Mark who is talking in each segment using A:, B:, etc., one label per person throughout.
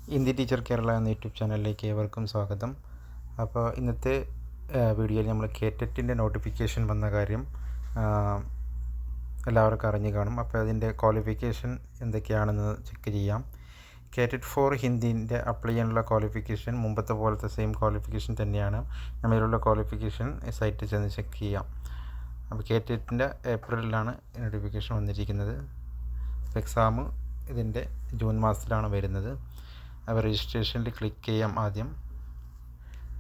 A: Hindi teacher Kerala എന്ന YouTube ചാനലിലേക്ക് ഏവർക്കും സ്വാഗതം. അപ്പോൾ ഇന്നത്തെ വീഡിയോയിൽ നമ്മൾ കേറ്ററ്റിൻ്റെ നോട്ടിഫിക്കേഷൻ വന്ന കാര്യം എല്ലാവർക്കും അറിഞ്ഞു കാണും. അപ്പോൾ അതിൻ്റെ ക്വാളിഫിക്കേഷൻ എന്തൊക്കെയാണെന്ന് ചെക്ക് ചെയ്യാം. കേറ്ററ്റ് ഫോർ ഹിന്ദീൻ്റെ അപ്ലൈ ചെയ്യാനുള്ള ക്വാളിഫിക്കേഷൻ മുമ്പത്തെ പോലത്തെ സെയിം ക്വാളിഫിക്കേഷൻ തന്നെയാണ്. നമ്മളിലുള്ള ക്വാളിഫിക്കേഷൻ സൈറ്റിൽ ചെന്ന് ചെക്ക് ചെയ്യാം. അപ്പോൾ കേറ്ററ്റിൻ്റെ ഏപ്രിലിലാണ് നോട്ടിഫിക്കേഷൻ വന്നിരിക്കുന്നത്. എക്സാം ഇതിൻ്റെ ജൂൺ മാസത്തിലാണ് വരുന്നത്. അപ്പോൾ രജിസ്ട്രേഷനിൽ ക്ലിക്ക് ചെയ്യാം ആദ്യം.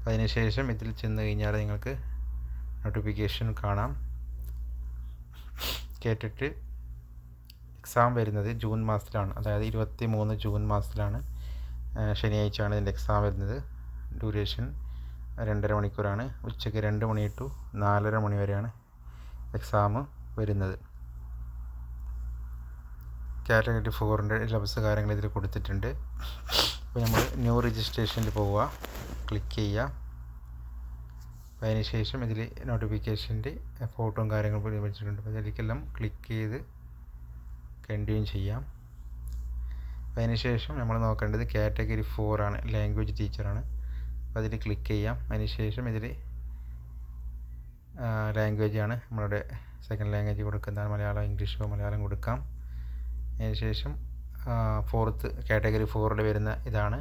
A: അതിനുശേഷം ഇതിൽ ചെന്ന് കഴിഞ്ഞാൽ നിങ്ങൾക്ക് നോട്ടിഫിക്കേഷൻ കാണാം. കേട്ടിട്ട് എക്സാം വരുന്നത് ജൂൺ മാസത്തിലാണ്, അതായത് 23 ജൂൺ മാസത്തിലാണ്. ശനിയാഴ്ചയാണ് ഇതിൻ്റെ എക്സാം വരുന്നത്. ഡ്യൂറേഷൻ 2.5 മണിക്കൂറാണ്. ഉച്ചയ്ക്ക് 2 മണി ടു 4:30 മണി വരെയാണ് എക്സാം വരുന്നത്. കാറ്റഗറി 4ൻ്റെ സിലബസ് കാര്യങ്ങൾ ഇതിൽ കൊടുത്തിട്ടുണ്ട്. അപ്പോൾ നമ്മൾ ന്യൂ രജിസ്ട്രേഷനിൽ പോവുക, ക്ലിക്ക് ചെയ്യുക. അതിനുശേഷം ഇതിൽ നോട്ടിഫിക്കേഷൻ്റെ ഫോട്ടോയും കാര്യങ്ങളും വെച്ചിട്ടുണ്ട്. അപ്പോൾ ഇതിലേക്കെല്ലാം ക്ലിക്ക് ചെയ്ത് കണ്ടിന്യൂ ചെയ്യാം. അതിനുശേഷം നമ്മൾ നോക്കേണ്ടത് കാറ്റഗറി 4 ആണ്, ലാംഗ്വേജ് ടീച്ചറാണ്. അപ്പോൾ അതിൽ ക്ലിക്ക് ചെയ്യാം. അതിനുശേഷം ഇതിൽ ലാംഗ്വേജാണ് നമ്മളുടെ സെക്കൻഡ് ലാംഗ്വേജ് കൊടുക്കുന്നതാണ്. മലയാളം, ഇംഗ്ലീഷോ മലയാളം കൊടുക്കാം. അതിനുശേഷം ഫോർത്ത് കാറ്റഗറി 4ൽ വരുന്ന ഇതാണ്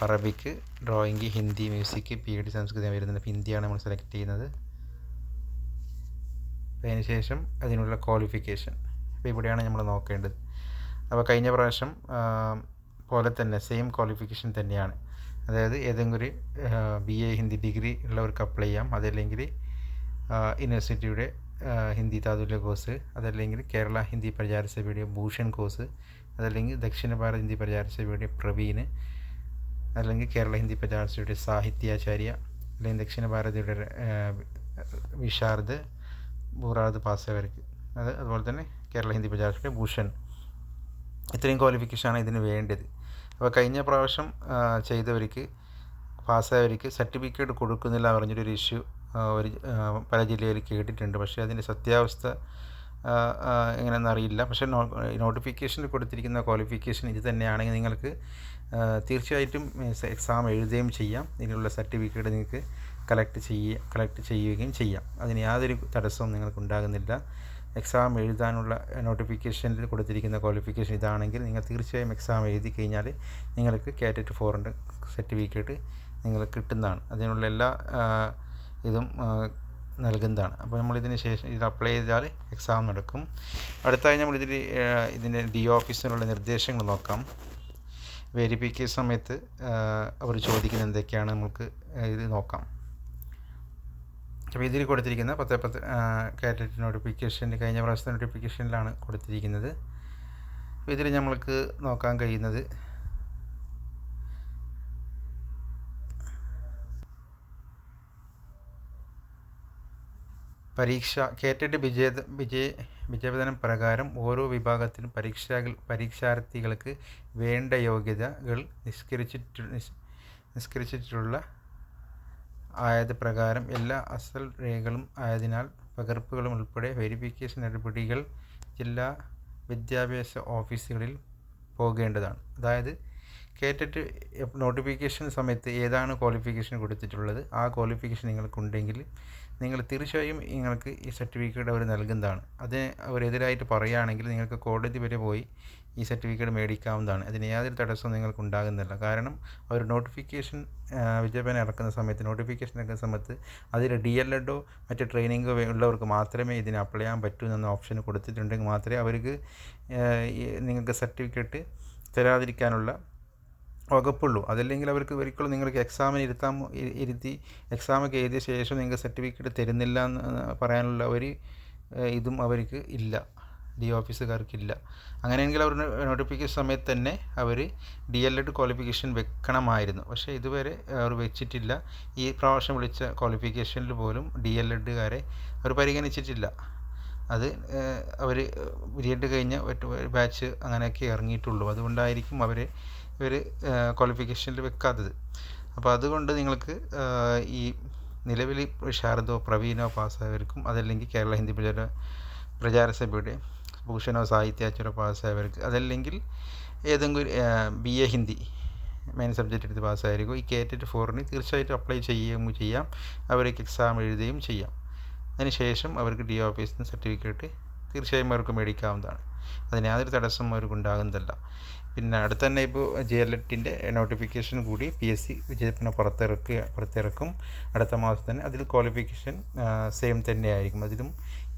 A: അറബിക്ക്, ഡ്രോയിങ്, ഹിന്ദി, മ്യൂസിക്, PED, സംസ്കൃതം വരുന്നത്. ഹിന്ദിയാണ് നമ്മൾ സെലക്ട് ചെയ്യുന്നത്. അതിനുശേഷം അതിനുള്ള ക്വാളിഫിക്കേഷൻ ഇപ്പോൾ ഇവിടെയാണ് നമ്മൾ നോക്കേണ്ടത്. അപ്പോൾ കഴിഞ്ഞ പ്രാവശ്യം പോലെ തന്നെ സെയിം ക്വാളിഫിക്കേഷൻ തന്നെയാണ്. അതായത് ഏതെങ്കിലും ഒരു BA ഹിന്ദി ഡിഗ്രി ഉള്ളവർക്ക് അപ്ലൈ ചെയ്യാം. അതല്ലെങ്കിൽ യൂണിവേഴ്സിറ്റിയുടെ ഹിന്ദി താതുല്യ കോഴ്സ്, അതല്ലെങ്കിൽ കേരള ഹിന്ദി പ്രചാര സഭയുടെ ഭൂഷൺ കോഴ്സ്, അതല്ലെങ്കിൽ ദക്ഷിണ ഭാരത് ഹിന്ദി പ്രചാര സഭയുടെ പ്രവീൺ, അല്ലെങ്കിൽ കേരള ഹിന്ദി പ്രചാര സഭയുടെ സാഹിത്യാചാര്യ, അല്ലെങ്കിൽ ദക്ഷിണ ഭാരതിയുടെ വിശാരദ് ബുറാദ് പാസ്സായവർക്ക് അതുപോലെ തന്നെ കേരള ഹിന്ദി പ്രചാര സഭയുടെ ഭൂഷൺ. ഇത്രയും ക്വാളിഫിക്കേഷനാണ് ഇതിന് വേണ്ടത്. അപ്പോൾ കഴിഞ്ഞ പ്രാവശ്യം ചെയ്തവർക്ക്, പാസ്സായവർക്ക് സർട്ടിഫിക്കറ്റ് കൊടുക്കുന്നില്ല പറഞ്ഞൊരു ഇഷ്യൂ പല ജില്ലയിൽ കേട്ടിട്ടുണ്ട്. പക്ഷേ അതിൻ്റെ സത്യാവസ്ഥ എങ്ങനെയെന്ന് അറിയില്ല. പക്ഷേ നോട്ടിഫിക്കേഷനിൽ കൊടുത്തിരിക്കുന്ന ക്വാളിഫിക്കേഷൻ ഇത് തന്നെയാണെങ്കിൽ നിങ്ങൾക്ക് തീർച്ചയായിട്ടും എക്സാം എഴുതുകയും ചെയ്യാം. ഇതിനുള്ള സർട്ടിഫിക്കറ്റ് നിങ്ങൾക്ക് കളക്ട് ചെയ്യുകയും ചെയ്യാം. അതിന് യാതൊരു തടസ്സവും നിങ്ങൾക്ക് ഉണ്ടാകുന്നില്ല. എക്സാം എഴുതാനുള്ള നോട്ടിഫിക്കേഷനിൽ കൊടുത്തിരിക്കുന്ന ക്വാളിഫിക്കേഷൻ ഇതാണെങ്കിൽ നിങ്ങൾ തീർച്ചയായും എക്സാം എഴുതി കഴിഞ്ഞാൽ നിങ്ങൾക്ക് കാറ്ററ്റ് 4ൻ്റെ സർട്ടിഫിക്കറ്റ് നിങ്ങൾക്ക് കിട്ടുന്നതാണ്. അതിനുള്ള എല്ലാ ഇതും നൽകുന്നതാണ്. അപ്പോൾ നമ്മളിതിന് ശേഷം ഇത് അപ്ലൈ ചെയ്താൽ എക്സാം നടക്കും. അടുത്തായി നമ്മൾ ഇതിൻ്റെ DO ഓഫീസിനുള്ള നിർദ്ദേശങ്ങൾ നോക്കാം. വെരിഫിക്കേഷൻ സമയത്ത് അവർ ചോദിക്കുന്ന എന്തൊക്കെയാണ് നമുക്ക് ഇത് നോക്കാം. അപ്പോൾ ഇതിൽ കൊടുത്തിരിക്കുന്ന 10 കാറ്റഗറി നോട്ടിഫിക്കേഷൻ കഴിഞ്ഞ പ്രാവശ്യത്തെ നോട്ടിഫിക്കേഷനിലാണ് കൊടുത്തിരിക്കുന്നത്. അപ്പോൾ ഇതിൽ നമ്മൾക്ക് നോക്കാൻ കഴിയുന്നത് പരീക്ഷ കേറ്ററ്റ് വിജയപതനം പ്രകാരം ഓരോ വിഭാഗത്തിലും പരീക്ഷാർത്ഥികൾക്ക് വേണ്ട യോഗ്യതകൾ നിഷ്കരിച്ചിട്ടുള്ള ആയത് പ്രകാരം എല്ലാ അസൽ രേഖകളും ആയതിനാൽ പകർപ്പുകളും ഉൾപ്പെടെ വെരിഫിക്കേഷൻ നടപടികൾ ജില്ലാ വിദ്യാഭ്യാസ ഓഫീസുകളിൽ പോകേണ്ടതാണ്. അതായത് കേറ്ററ്റ് നോട്ടിഫിക്കേഷൻ സമയത്ത് ഏതാണ് ക്വാളിഫിക്കേഷൻ കൊടുത്തിട്ടുള്ളത്, ആ ക്വാളിഫിക്കേഷൻ നിങ്ങൾക്കുണ്ടെങ്കിൽ നിങ്ങൾ തീർച്ചയായും നിങ്ങൾക്ക് ഈ സർട്ടിഫിക്കറ്റ് അവർ നൽകുന്നതാണ്. അതിന് അവരെതിരായിട്ട് പറയുകയാണെങ്കിൽ നിങ്ങൾക്ക് കോടതി വരെ പോയി ഈ സർട്ടിഫിക്കറ്റ് മേടിക്കാവുന്നതാണ്. അതിന് യാതൊരു തടസ്സവും നിങ്ങൾക്ക് ഉണ്ടാകുന്നില്ല. കാരണം അവർ നോട്ടിഫിക്കേഷൻ വിജ്ഞാപനം ഇറക്കുന്ന സമയത്ത്, നോട്ടിഫിക്കേഷൻ ഇറക്കുന്ന സമയത്ത് അതിൽ DLEDോ മറ്റ് ട്രെയിനിങ്ങോ ഉള്ളവർക്ക് മാത്രമേ ഇതിന് അപ്ലൈ ചെയ്യാൻ പറ്റൂ എന്ന ഓപ്ഷൻ കൊടുത്തിട്ടുണ്ടെങ്കിൽ മാത്രമേ അവർക്ക് നിങ്ങൾക്ക് സർട്ടിഫിക്കറ്റ് തരാതിരിക്കാനുള്ള വകുപ്പുള്ളൂ. അതല്ലെങ്കിൽ അവർക്ക് ഒരിക്കലും നിങ്ങൾക്ക് എക്സാമിന് ഇരുത്തി എക്സാമൊക്കെ എഴുതിയ ശേഷം നിങ്ങൾക്ക് സർട്ടിഫിക്കറ്റ് തരുന്നില്ല എന്ന് പറയാനുള്ള ഒരു ഇതും അവർക്ക് ഇല്ല, DO ഓഫീസുകാർക്കില്ല. അങ്ങനെയെങ്കിൽ അവർ നോട്ടിഫിക്കേഷൻ സമയത്ത് തന്നെ അവർ DLED ക്വാളിഫിക്കേഷൻ വെക്കണമായിരുന്നു. പക്ഷേ ഇതുവരെ അവർ വെച്ചിട്ടില്ല. ഈ പ്രാവശ്യം വിളിച്ച ക്വാളിഫിക്കേഷനിൽ പോലും DLEDകാരെ അവർ പരിഗണിച്ചിട്ടില്ല. അത് അവർ ബിഎഡ് കഴിഞ്ഞ ഒരു ബാച്ച് അങ്ങനെയൊക്കെ ഇറങ്ങിയിട്ടുള്ളൂ. അതുകൊണ്ടായിരിക്കും ഇവർ ക്വാളിഫിക്കേഷനിൽ വെക്കാത്തത്. അപ്പോൾ അതുകൊണ്ട് നിങ്ങൾക്ക് ഈ നിലവിൽ ശാരദോ പ്രവീണോ പാസ്സായവർക്കും, അതല്ലെങ്കിൽ കേരള ഹിന്ദി പ്രചാര സഭയുടെ ഭൂഷണോ സാഹിത്യാചാര്യോ പാസ്സായവർക്ക്, അതല്ലെങ്കിൽ ഏതെങ്കിലും BA ഹിന്ദി മെയിൻ സബ്ജക്റ്റ് എടുത്ത് പാസ്സായിരിക്കും. ഈ കേറ്ററ്റ് 4 തീർച്ചയായിട്ടും അപ്ലൈ ചെയ്യുകയും ചെയ്യാം, അവർക്ക് എക്സാം എഴുതുകയും ചെയ്യാം. അതിനുശേഷം അവർക്ക് ഡി ഓഫീസിൽ നിന്ന് സർട്ടിഫിക്കറ്റ് തീർച്ചയായും അവർക്ക് മേടിക്കാവുന്നതാണ്. അതിന് യാതൊരു തടസ്സം അവർക്ക് ഉണ്ടാകുന്നതല്ല. പിന്നെ അടുത്ത് തന്നെ ഇപ്പോൾ JLETൻ്റെ നോട്ടിഫിക്കേഷൻ കൂടി PSC വിജയത്തിന് പുറത്തിറക്കും അടുത്ത മാസം തന്നെ. അതിൽ ക്വാളിഫിക്കേഷൻ സെയിം തന്നെയായിരിക്കും. അതിലും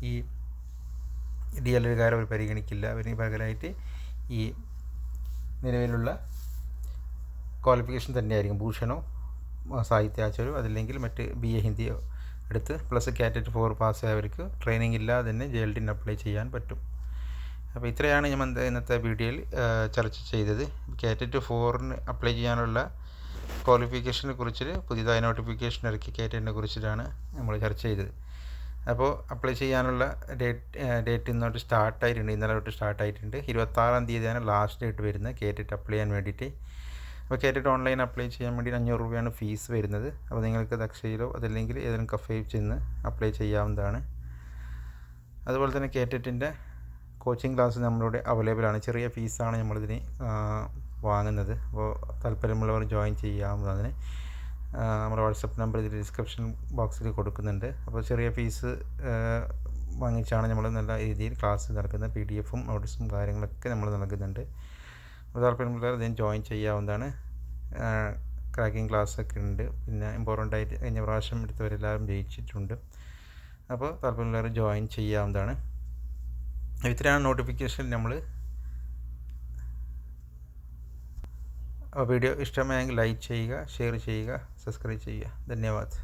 A: ഈ DLEdകാരെ അവർ പരിഗണിക്കില്ല. അവന് പകരമായിട്ട് ഈ നിലവിലുള്ള ക്വാളിഫിക്കേഷൻ തന്നെയായിരിക്കും. ഭൂഷണോ സാഹിത്യാചാര്യോ അതല്ലെങ്കിൽ മറ്റ് BA ഹിന്ദിയോ എടുത്ത് പ്ലസ് കാറ്ററ്റ് 4 പാസ്സായവർക്ക് ട്രെയിനിങ് ഇല്ലാതെ തന്നെ JLED അപ്ലൈ ചെയ്യാൻ പറ്റും. അപ്പോൾ ഇത്രയാണ് ഞാൻ ഇന്നത്തെ വീഡിയോയിൽ ചർച്ച ചെയ്തത്. കാറ്ററ്റ് 4 അപ്ലൈ ചെയ്യാനുള്ള ക്വാളിഫിക്കേഷനെ കുറിച്ച് പുതിയതായി നോട്ടിഫിക്കേഷൻ ഇറക്കി കാറ്ററ്റിനെ കുറിച്ചിട്ടാണ് നമ്മൾ ചർച്ച ചെയ്തത്. അപ്പോൾ അപ്ലൈ ചെയ്യാനുള്ള ഡേറ്റ് ഇന്നോട്ട് സ്റ്റാർട്ടായിട്ടുണ്ട്. ഇന്നലെ തൊട്ട് സ്റ്റാർട്ടായിട്ടുണ്ട്. 26-ാം തീയതിയാണ് ലാസ്റ്റ് ഡേറ്റ് വരുന്നത് കാറ്ററ്റ് അപ്ലൈ ചെയ്യാൻ വേണ്ടിയിട്ട്. അപ്പോൾ കാറ്ററ്റ് ഓൺലൈൻ അപ്ലൈ ചെയ്യാൻ വേണ്ടി 500 രൂപയാണ് ഫീസ് വരുന്നത്. അപ്പോൾ നിങ്ങൾക്ക് അക്ഷയയിലോ അതല്ലെങ്കിൽ ഏതെങ്കിലും കഫേയിൽ ചെന്ന് അപ്ലൈ ചെയ്യാവുന്നതാണ്. അതുപോലെ തന്നെ കാറ്ററ്റിൻ്റെ കോച്ചിങ് ക്ലാസ് നമ്മളിവിടെ അവൈലബിൾ ആണ്. ചെറിയ ഫീസാണ് നമ്മളിതിന് വാങ്ങുന്നത്. അപ്പോൾ താല്പര്യമുള്ളവർ ജോയിൻ ചെയ്യാവുന്നതാണ്. നമ്മുടെ വാട്സപ്പ് നമ്പർ ഇതിൽ ഡിസ്ക്രിപ്ഷൻ ബോക്സിൽ കൊടുക്കുന്നുണ്ട്. അപ്പോൾ ചെറിയ ഫീസ് വാങ്ങിച്ചാണ് നമ്മൾ നല്ല രീതിയിൽ ക്ലാസ് നടക്കുന്നത്. PDF-ഉം നോട്ട്സും കാര്യങ്ങളൊക്കെ നമ്മൾ നൽകുന്നുണ്ട്. അപ്പോൾ താല്പര്യമുള്ളവർ ഇതിന് ജോയിൻ ചെയ്യാവുന്നതാണ്. ക്രാക്കിംഗ് ക്ലാസ്സൊക്കെ ഉണ്ട്. പിന്നെ ഇമ്പോർട്ടൻ്റ് ആയിട്ട് കഴിഞ്ഞ പ്രാവശ്യം എടുത്തവരെല്ലാവരും ജയിച്ചിട്ടുണ്ട്. അപ്പോൾ താല്പര്യമുള്ളവർ ജോയിൻ ചെയ്യാവുന്നതാണ്. ഇത്രയാണ് നോട്ടിഫിക്കേഷൻ. നമ്മൾ വീഡിയോ ഇഷ്ടമായെങ്കിൽ ലൈക്ക് ചെയ്യുക, ഷെയർ ചെയ്യുക, സബ്സ്ക്രൈബ് ചെയ്യുക. ധന്യവാദ്.